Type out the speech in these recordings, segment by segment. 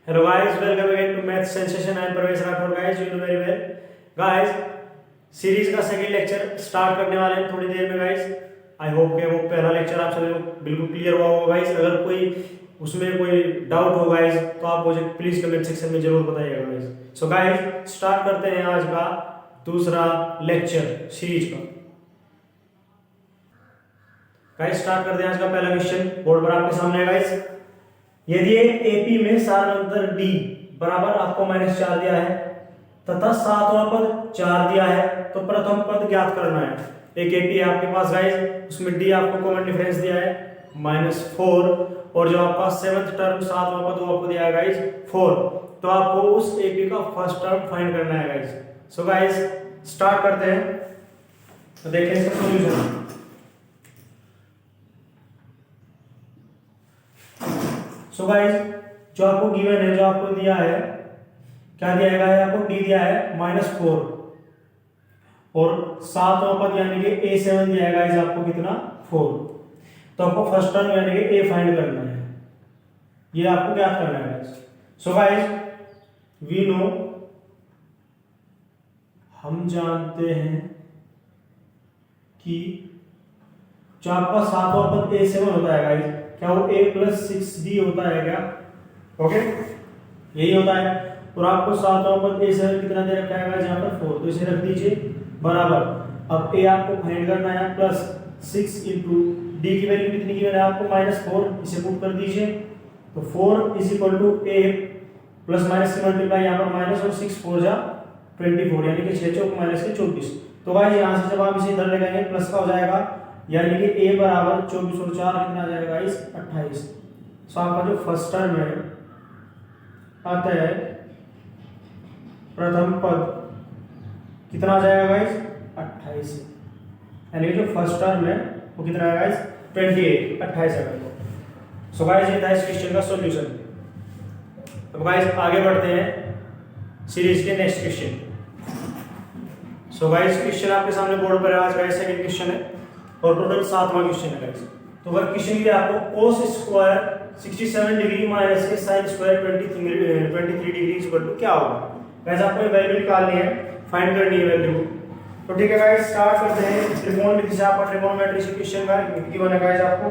Hello guys, welcome again to Math Sensation. I am Parvesh Rathore guys, you know very well. Guys, series का second lecture start करने वाले हैं थोड़ी देर में guys. I hope कि वो पहला लेक्चर आप सभी को बिल्कुल क्लियर हुआ होगा गाइस. अगर कोई उसमें कोई डाउट हो गाइस तो आप मुझे प्लीज कमेंट सेक्शन में जरूर बताइएगा गाइस. सो गाइस स्टार्ट करते हैं आज का दूसरा लेक्चर सीरीज का. गाइस स्टार्ट करते हैं आज का पहला क्वेश्चन. बोर्ड पर आपके सामने है गाइस. यदि एक एपी में सारांतर डी बराबर आपको -4 दिया है तथा सातवां पद 4 दिया है तो प्रथम पद ज्ञात करना है. एक एपी है आपके पास गाइस, उसमें डी आपको कॉमन डिफरेंस दिया है -4 और जो आपका सेवंथ टर्म सातवां पद वो आपको दिया है गाइस 4. तो आपको उस एपी का फर्स्ट टर्म फाइंड करना है गाइस. सो गाइस स्टार्ट करते हैं. तो देखें इसका सॉल्यूशन. सो गाइस जो आपको गिवन है, जो आपको दिया है, क्या दिया है आपको? डी दिया है -4 और सातवां पद यानी कि A7 दिया है गाइस आपको कितना 4. तो आपको फर्स्ट टर्म यानी कि A फाइंड करना है. ये आपको क्या करना है guys. So guys we know, हम जानते हैं कि जो आपका सातवां पद A7 होता है गाइस, क्या वो A+6D होता है क्या? ओके यही होता है. और आपको सातवां पद A7 कितना दे रखा है गाइस यहाँ पर 4. तो इसे रख दीजिए बराबर. अब A आपको फाइंड करना है +6 इंटू डी की वैल्यू कितनी गिवन है आपको -4. इसे पुट कर दीजिए. तो 4 = A प्लस माइनस से मल्टीप्लाई यहाँ पर माइनस और 6 4 जा 24 यानी कि 6 चौक -24. तो गाइस यहाँ से जब आप इसे इधर लगाएंगे प्लस का हो जाएगा यानी कि A बराबर 24 और 4 कितना आ जाएगा गाइस 28. सो आपका जो फर्स्ट टर्म है आता है प्रथम पद कितना आ जाएगा गाइस 28. यानी कि जो फर्स्ट टर्म है वो कितना है गाइस 28 है. सो गाइस ये था इस क्वेश्चन का सॉल्यूशन. अब गाइस आगे बढ़ते हैं सीरीज के next question. So guys question आपके सामने बोर्ड पर है. आज का सेकंड क्वेश्चन है और टोटल 7वां क्वेश्चन है गाइस. तो वह क्वेश्चन ये आपको cos स्क्वायर 67 डिग्री माइनस के sin square 23 degree equal to क्या होगा. गाइस आपको वैल्यू निकालनी है, फाइंड करनी है वैल्यू. तो ठीक है गाइस स्टार्ट करते हैं. त्रिकोणमिति से आपका ट्रिगोनोमेट्री से क्वेश्चन का गिवन है गाइस आपको.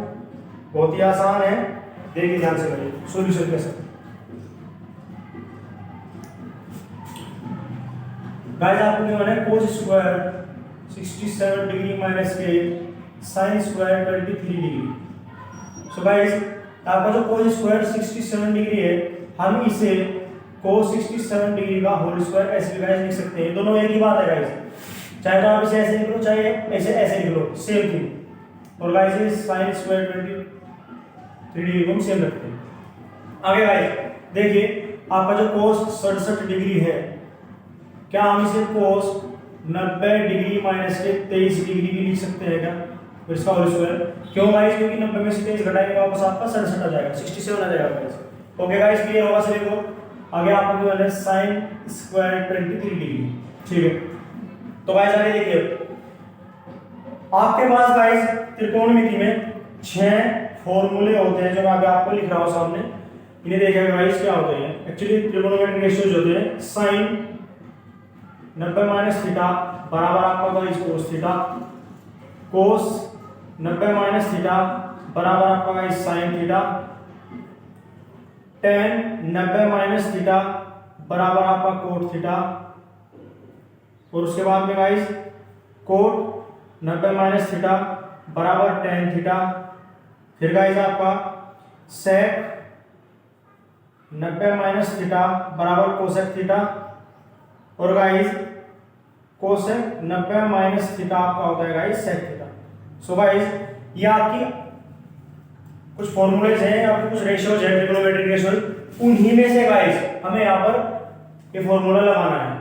बहुत ही आसान है, देखिए ध्यान से करिए सॉल्यूशन कैसे. गाइस आपको गिवन है cos स्क्वायर 67 डिग्री माइनस के sin square 23 degree. So guys आपका जो cos स्क्वायर 67 डिग्री है, हम इसे cos 67 डिग्री का होल स्क्वायर ऐसे गाइस लिख सकते हैं. दोनों एक ही बात है गाइस. चाहे तो आप इसे ऐसे लिख लो, चाहे ऐसे लिख लो, सेम थिंग. और गाइस ये sin स्क्वायर 23 डिग्री को हम सेम रखते हैं. आगे गाइस देखिए आपका जो cos 67 डिग्री है, क्या हम इसे cos 90 डिग्री माइनस के 23 डिग्री भी लिख सकते हैं क्या? तो इसका होल स्क्वायर क्यों गाइस? क्योंकि 90 में से 23 घटाएंगे वापस आपका 67 आ जाएगा, 67 आ जाएगा गाइस. ओके गाइस क्लियर होगा सभी को. आगे आपको गिवन है sin स्क्वायर 23 डिग्री. ठीक है तो गाइस आगे देखिए आपके पास गाइस त्रिकोणमिति में 6 फॉर्मूले होते हैं जो मैं अभी आपको लिख रहा हूं सामने. इन्हें देखिएगा गाइस क्या होते हैं. एक्चुअली त्रिकोणोमेट्रिक रेशियोज होते हैं. sin 90 माइनस थीटा बराबर आपका guys cos theta. cos 90 minus theta बराबर आपका guys sin theta. tan 90 minus theta बराबर आपका cot थीटा. और उसके बाद में गाइस cot 90 माइनस थीटा बराबर tan थीटा. फिर गाइस आपका sec 90 माइनस थीटा बराबर cosec थीटा. और गाइस कोसेक 90 माइनस थीटा आपका होता है guys sec theta. So guys ये आपकी कुछ फॉर्मूलेज हैं या फिर कुछ रेशियोज हैं ट्रिग्नोमेट्रिक रेशियोज. उन्हीं में से गाइस हमें यहाँ पर ये फॉर्मूला लगाना है.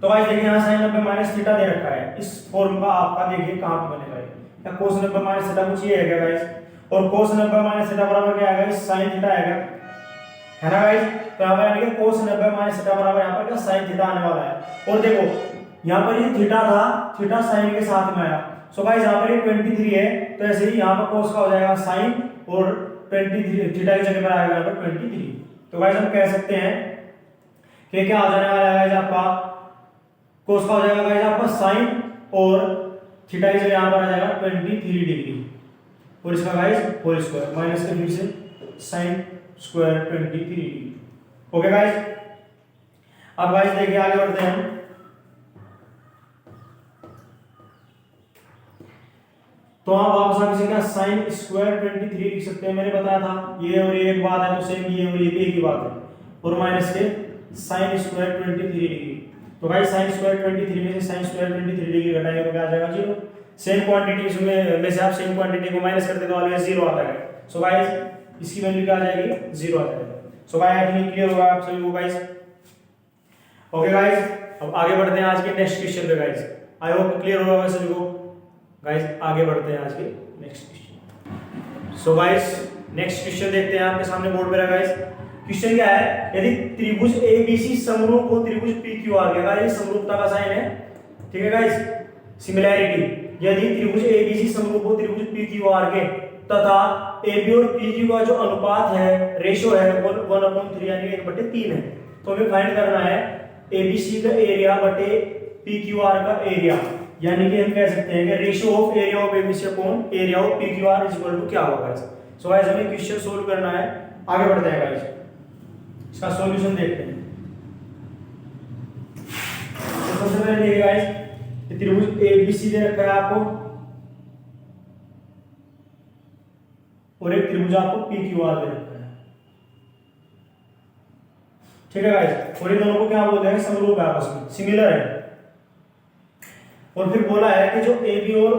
तो गाइस देखिए यहाँ sin 90 माइनस थीटा दे रखा है. इस फॉर्म का आपका देखिए कहाँ पे बनेगा या cos 90 माइनस थीटा कुछ ये है क्या गाइस. और cos 90 माइनस थीटा बराबर क्या आएगा? sin थीटा आएगा, है ना गाइस. तो यहाँ पर यानी कि cos 90 माइनस थीटा बराबर यहाँ पर क्या sin थीटा आने वाला है. और देखो यहाँ पर ये थीटा था, थीटा sin के साथ में आया. सो गाइस यहाँ पर ये 23 है तो ऐसे ही यहाँ पर cos का हो जाएगा sin और 23 थीटा की जगह पर आएगा यहाँ पर 23. तो गाइस हम कह सकते हैं कि क्या आ जाने वाला है गाइस आपका कोस का हो जाएगा गाइस आपका साइन और थीटा इज यहां पर आ जाएगा 23 डिग्री और इसका गाइस होल स्क्वायर माइनस के फिर से sine square 23 degree. Okay guys, अब गाइस देखिए आगे बढ़ते हैं हम। तो आप वापस आगे से क्या साइन स्क्वायर 23 लिख सकते हैं, मैंने बताया था ये और ये एक बात है तो सेम ये और ये भी एक ही बात है, और माइनस के साइन स्क्वायर 23 डिग्री। तो गाइस साइन स्क्वायर 23 में से साइन स्क्वायर 23 डिग्री घटाएंगे तो क्या आ जाएगा 0। सेम क्वांटिटी में से आप सेम क्वांटिटी को माइनस करते तो ऑलवेज 0 आता है। सो गाइस इसकी वैल्यू क्या आ जाएगी 0 आ जाएगा। So guys I think clear होगा आप सभी को गाइस। ओके गाइस, अब आगे बढ़ते हैं आज के नेक्स्ट क्वेश्चन पे गाइस। आई होप क्लियर होगा सभी को गाइस। आगे बढ़ते हैं आज के next question. So guys next question देखते हैं आपके सामने बोर्ड पे रहा गाइस। क्वेश्चन क्या है, यदि त्रिभुज एबीसी समरूप हो त्रिभुज पीक्यूआर के, गाइस समरूपता का साइन है, ठीक है गाइस, सिमिलैरिटी। यदि त्रिभुज एबीसी समरूप हो त्रिभुज पीक्यूआर के तथा एबी और पीक्यू का जो अनुपात है रेशो है 1/3 यानी 1/3 है, तो हमें फाइंड करना है एबीसी का एरिया बटे पीक्यूआर का एरिया, यानी कि हम कह सकते हैं कि ratio of area of ABC upon area of PQR is equal to क्या होगा गाइस। सो गाइस हमें क्वेश्चन सोल्व करना है, आगे बढ़ते हैं गाइस, इसका सॉल्यूशन देखते हैं। तो सबसे पहले देखिए गाइस, त्रिभुज एबीसी दे रखा है आपको और एक त्रिभुज आपको पीक्यूआर दे रखा है, ठीक है गाइस, और ये दोनों को क्या बोलते हैं समरूप है, आपस में सिमिलर है। और फिर बोला है कि जो AB और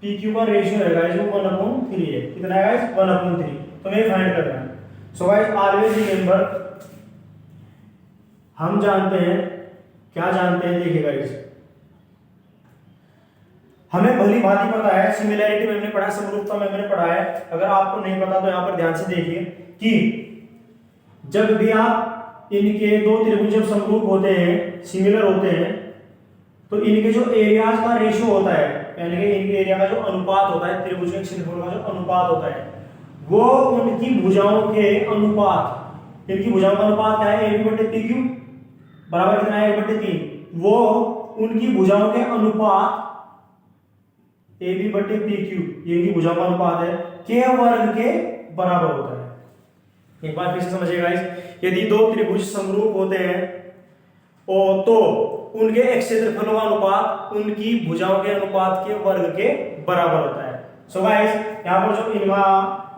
PQ का रेशियो है गाइस वो 1/3 है। कितना है गाइस 1/3, तो हमें फाइंड करना है। सो गाइस ऑलवेज रिमेंबर, हम जानते हैं क्या जानते हैं, देखिए गाइस हमें भली भांति पता है, सिमिलैरिटी में हमने पढ़ा, समरूपता में हमने पढ़ा है। अगर आपको नहीं पता तो यहां पर ध्यान से देखिए कि जब भी आप इनके दो त्रिभुज जब समरूप होते हैं सिमिलर होते हैं तो इनके जो एरियाज का रेशियो होता है, यानी कि इनके एरिया का जो अनुपात होता है, त्रिभुज के क्षेत्रफल का जो अनुपात होता है वो उनकी भुजाओं के अनुपात, इनकी भुजाओं का अनुपात क्या है AB बटे PQ बराबर कितना है 1/3, वो उनकी भुजाओं के अनुपात AB बटे PQ ये इनकी भुजाओं का अनुपात है के वर्ग के बराबर होता है। एक बार फिर से समझिएगा गाइस, यदि दो त्रिभुज समरूप होते हैं और तो उनके क्षेत्रफलों का अनुपात उनकी भुजाओं के अनुपात के वर्ग के बराबर होता है। सो गाइस यहां पर जो इनका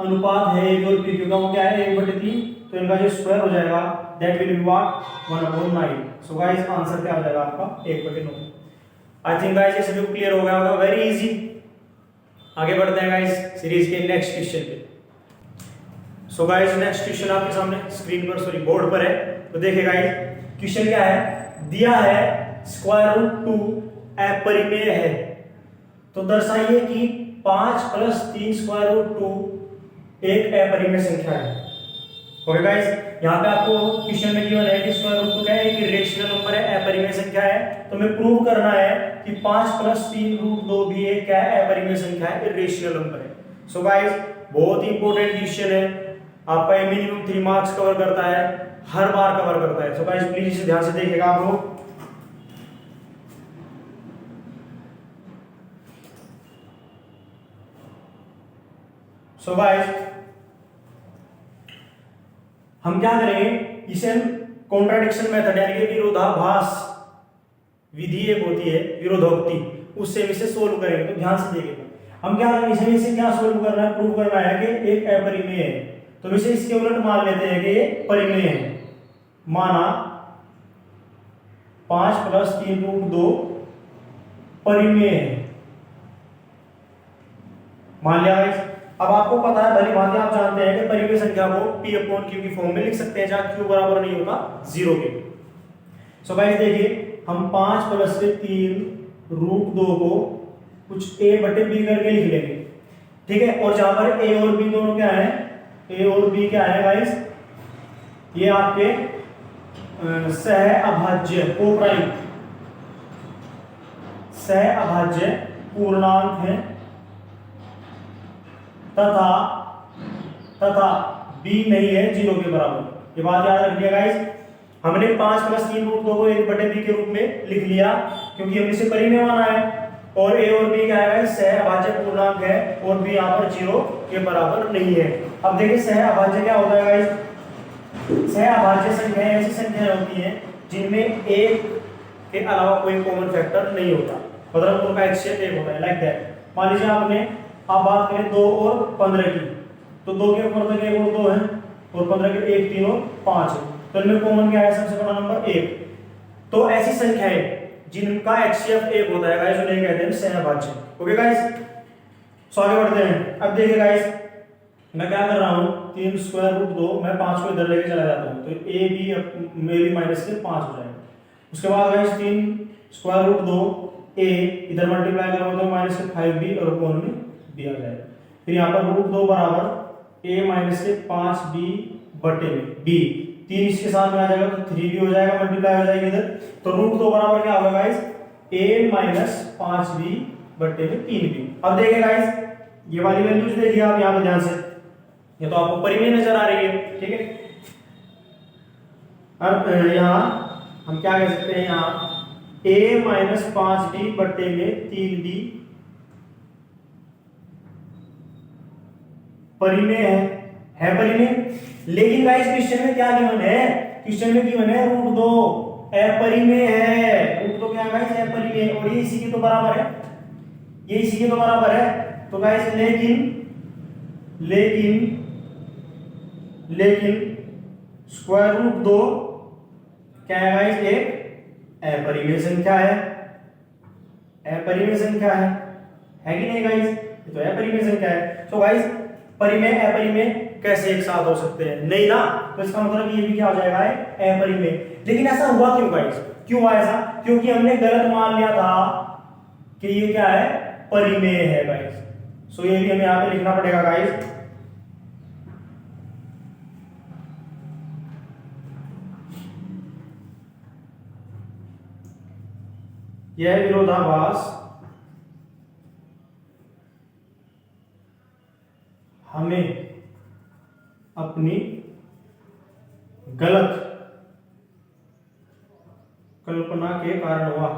अनुपात है AB और PQ का वो क्या है 1/3, तो इनका जो स्क्वायर हो जाएगा that will be what 1/9। So guys answer क्या आ जाएगा आपका 1/9। आई थिंक गाइस ये सभी क्लियर हो गया होगा, वेरी इजी। आगे बढ़ते हैं गाइस सीरीज के नेक्स्ट क्वेश्चन पे। सो गाइस नेक्स्ट क्वेश्चन आपके सामने स्क्रीन पर सॉरी बोर्ड पर है, तो देखिए गाइस क्वेश्चन क्या है, दिया है स्क्वायर रूट 2 अपरिमेय है, तो दर्शाइए कि 5 + 3 स्क्वायर रूट 2 एक अपरिमेय संख्या है। ओके गाइस, यहां पे आपको क्वेश्चन में गिवन है कि स्क्वायर रूट 2 क्या है, एक रेशनल नंबर है, अपरिमेय संख्या है, तो हमें प्रूव करना है कि 5 + 3 रूट 2 भी एक क्या है अपरिमेय संख्या है, इरेशनल नंबर है। सो गाइस बहुत ही इंपॉर्टेंट क्वेश्चन है, आपका ये मिनिमम 3 मार्क्स कवर करता है, हर बार कवर करता है। सो गाइस प्लीज इसे ध्यान से देखिएगा आप लोग। सो गाइस हम क्या करेंगे, इसे हम कॉन्ट्राडिक्शन मेथड यानी कि विरोधाभास विधि एक होती है विरोधोक्ति, उससे इसे सोल्व करेंगे। तो ध्यान से देखिएगा हम क्या करेंगे, इसे क्या सोल्व करना है, प्रूव करना है कि एक अपरिमेय है, तो इसे इसके उलट मान लेते हैं कि ये परिमेय है। माना 5 + 3 रूट 2 परिमेय है, मान लिया गाइस। अब आपको पता है भली भांति आप जानते हैं कि परिमेय संख्या को P/Q की फॉर्म में लिख सकते हैं जहां Q बराबर नहीं होता 0 के। सो गाइस देखिए हम 5 + 3 रूट 2 को कुछ A बटे B करके लिख लेंगे, ठीक है। और जहां पर A और B दोनों क्या है, A और B क्या है गाइस, ये आपके सह अभाज्य कोप्राइम सह अभाज्य पूर्णांक है तथा b नहीं है 0 के बराबर। ये बात याद रखिएगा गाइस। हमने 5 + 3√2 को 1/b के रूप में लिख लिया क्योंकि हमने इसे परिमेय माना है, और a और b क्या है, सहअभाज्य पूर्णांक है, और b यहाँ पर 0 के बराबर नहीं है। अब देखिए सहअभाज्य क्या होता है गाइस, सहअभाज्य संख्या ऐसी संख्याएं होती हैं जिनमें एक के अलावा कोई कॉमन फैक्टर नहीं होता, मतलब उनका HCF 1 होता है, लाइक दैट। मान लीजिए आपने आप बात करें 2 और 15 की, तो 2 के ऊपर तक 1 और 2 है, और 15 के 1 3 और 5 है, तो इनमें कॉमन क्या है, सबसे बड़ा नंबर 1। तो ऐसी संख्याएं जिनका HCF 1 होता है गाइस उन्हें कहते हैं सहअभाज्य। ओके गाइस, सो आगे बढ़ते हैं। अब देखिए गाइस, मैं क्या कर रहा हूं, 3√2 मैं 5 को इधर लेके चला जाता हूं, तो a b मेरी माइनस से 5 हो जाएगा। उसके बाद गाइस 3√2 a इधर मल्टीप्लाई करूंगा तो माइनस से 5b और कोण में b आ जाएगा। फिर यहाँ पर √2 बराबर a माइनस से 5b बटे में b, 3 इसके साथ में आ जाएगा तो 3b हो जाएगा, मल्टीप्लाई हो जाएगी इधर, तो √2 बराबर क्या होगा गाइस, a माइनस 5b बटे में 3b। अब देखिए गाइस, ये वाली वैल्यूज देखिए आप यहाँ पे ध्यान से, ये तो आपको परिमेय नजर आ रही है, ठीक है। अब यहाँ हम क्या कह सकते हैं, यहाँ a माइनस 5b बटे में 3b परिमेय है परिमेय। लेकिन गाइस क्वेश्चन में क्या गिवन है, क्वेश्चन में गिवन है √2 अपरिमेय है। √2 क्या है गाइस, अपरिमेय, और ये इसी के तो बराबर है, ये इसी के तो बराबर है। तो गाइस लेकिन √2 क्या है गाइस, एक अपरिमेय संख्या है, अपरिमेय संख्या है कि नहीं गाइस, ये तो अपरिमेय संख्या है। तो गाइस परिमेय अपरिमेय कैसे एक साथ हो सकते हैं, नहीं ना, तो इसका मतलब ये भी क्या हो जाएगा, अपरिमेय। लेकिन ऐसा हुआ क्यों गाइस, क्यों हुआ ऐसा, क्योंकि हमने गलत मान लिया था कि ये क्या है, परिमेय है गाइस। सो ये भी हमें यहाँ पे लिखना पड़ेगा गाइस। यह विरोधाभास हमें अपनी गलत कल्पना के कारण हुआ।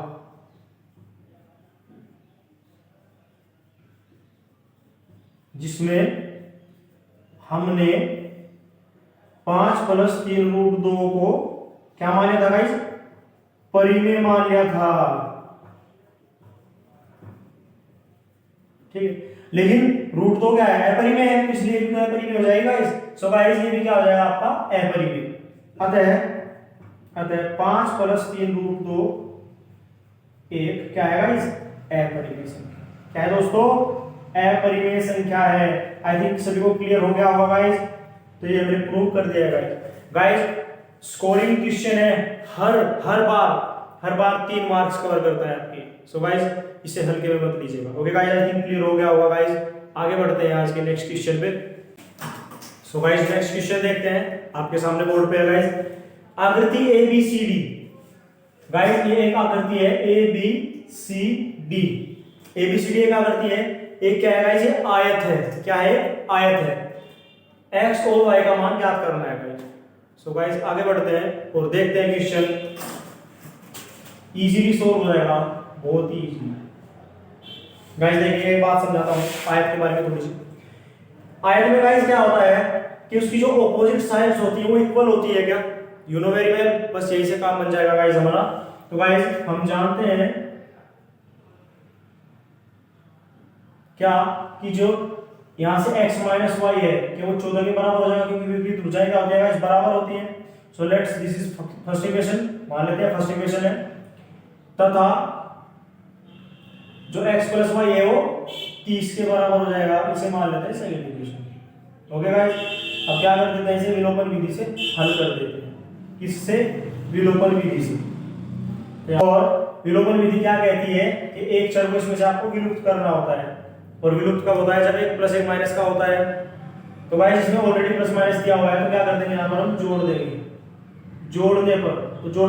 जिसमें हमने 5 + 3√2 को क्या मान लिया था गाइस, परिमेय मान लिया था, ठीक है। लेकिन √2 क्या है, अपरिमेय है, इसलिए भी अपरिमेय हो जाएगा गाइस। सो गाइस ये भी क्या हो जाएगा आपका अपरिमेय। अतः 5 + 3√2 एक क्या है गाइस, अपरिमेय संख्या। क्या है दोस्तों, अपरिमेय संख्या है। आई थिंक सभी को क्लियर हो गया होगा गाइस, तो ये हमने प्रूव कर दिया गाइस। स्कोरिंग क्वेश्चन है, हर बार 3 मार्क्स कवर करता है आपके। सो गाइस इसे हल्के में मत लीजिएगा। Okay guys, I think clear हो गया होगा गाइस। आगे बढ़ते हैं आज के नेक्स्ट क्वेश्चन पे। सो गाइस नेक्स्ट क्वेश्चन देखते हैं, आपके सामने बोर्ड पे है गाइस, आकृति ABCD। गाइस ये एक आकृति है ABCD, ABCD एक आकृति है, एक क्या है गाइस, ये आयत है। क्या है, आयत है। x और y का मान ज्ञात करना है गाइस। सो गाइस आगे बढ़ते हैं और देखते हैं क्वेश्चन, इजीली सोल्व हो जाएगा, बहुत ही इजी। गाइस देखिए एक बात समझाता हूँ आयत के बारे में थोड़ी सी। आयत में गाइस क्या होता है कि उसकी जो ऑपोजिट साइड्स होती है वो इक्वल होती है क्या, यू नो वेरी वेल, बस यही से काम बन जाएगा गाइस हमारा। तो गाइस हम जानते हैं क्या कि जो यहां से x - y है कि वो 14 के बराबर हो जाएगा, क्योंकि विपरीत भुजाएं क्या होती है गाइस, बराबर होती है। So let's this is first equation, मान लेते हैं फर्स्ट इक्वेशन है, तथा जो x + y है वो 30 के बराबर हो जाएगा, इसे मान लेते हैं सेकंड इक्वेशन। ओके गाइस, अब क्या कर देते हैं, इसे विलोपन विधि से हल कर देते हैं। किससे, विलोपन विधि से। और विलोपन विधि क्या कहती है कि एक चर को इसमें से आपको विलुप्त करना होता है, और विलुप्त कब होता है, जब 1 + 1 माइनस का होता है। तो गाइस इसमें ऑलरेडी प्लस माइनस दिया हुआ है, तो क्या कर देंगे, यहाँ पर हम जोड़ देंगे। जोड़ने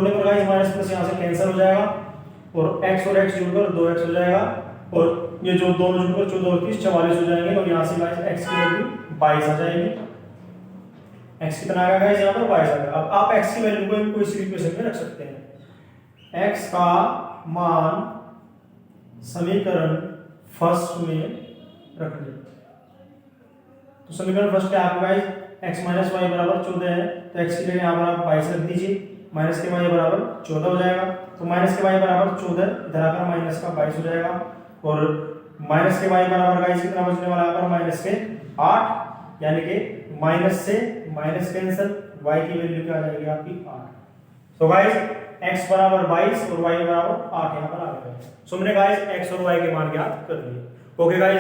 पर गाइस माइनस प्लस यहाँ से कैंसिल हो जाएगा, और x और x जुड़कर 2x हो जाएगा, और ये जो दोनों जुड़कर 14 और 30 44 हो जाएंगे, और यहाँ से गाइस x की वैल्यू 22 आ जाएगी। x कितना आ गया गाइस यहाँ पर y आ गया। अब आप x की वैल्यू को कोई सी इक्वेशन में रख सकते हैं। x का मान समीकरण फर्स्ट में रख दें। तो समीकरण फर्स्ट क्या आपका गाइस x माइनस वाई बराबर 14 है, तो x की जगह यहाँ पर आप 22 रख दीजिए, माइनस के y बराबर 14 हो जाएगा। तो माइनस के y बराबर 14 इधर आकर माइनस का 22 हो जाएगा, और माइनस के y बराबर गाइस कितना बचने वाला है यहाँ पर माइनस के 8, यानी कि माइनस से माइनस कैंसिल, y की वैल्यू क्या आ जाएगी आपकी 8। सो गाइस x बराबर 22 और y बराबर 8 यहाँ पर आ गया। सो मैंने गाइस x और y के मान ज्ञात कर लिए। Okay guys.